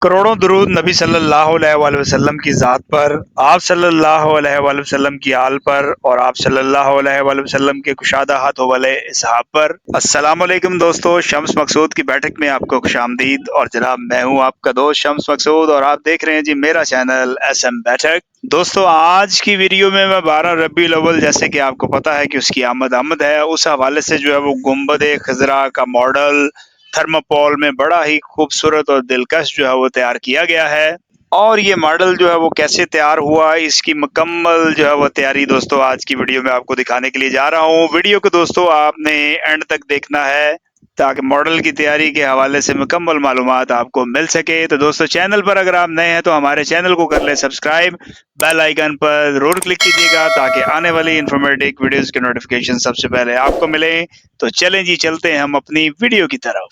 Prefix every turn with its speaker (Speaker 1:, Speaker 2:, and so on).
Speaker 1: करोड़ों दुरूद नबी सल्लल्लाहु अलैहि वसल्लम की ज़ात पर, आप सल्लल्लाहु अलैहि वसल्लम की आल पर और आप सल्लल्लाहु अलैहि वसल्लम के कुशादा हाथों वाले इसहाब पर। अस्सलाम वालेकुम दोस्तों, शम्स मकसूद की बैठक में आपको खुशामदीद। और जनाब, मैं हूं आपका दोस्त शम्स मकसूद और आप देख रहे हैं जी मेरा चैनल एसएम बैठक। दोस्तों, आज की वीडियो में मैं 12 रबीउल अव्वल, जैसे कि आपको पता है कि उसकी आमद है, उस हवाले से जो है वो गुंबद खजरा का मॉडल थर्मापोल में बड़ा ही खूबसूरत और दिलकश जो है वो तैयार किया गया है। और ये मॉडल जो है वो कैसे तैयार हुआ, इसकी मुकम्मल जो है वो तैयारी दोस्तों आज की वीडियो में आपको दिखाने के लिए जा रहा हूँ। वीडियो को दोस्तों आपने एंड तक देखना है ताकि मॉडल की तैयारी के हवाले से मुकम्मल मालूमात आपको मिल सके। तो दोस्तों, चैनल पर अगर आप नए हैं तो हमारे चैनल को कर ले सब्सक्राइब, बेल आइकन पर जरूर क्लिक कीजिएगा ताकि आने वाली इंफॉर्मेटिव वीडियोस के नोटिफिकेशन सबसे पहले आपको मिले। तो चलें जी, चलते हैं हम अपनी वीडियो की तरफ।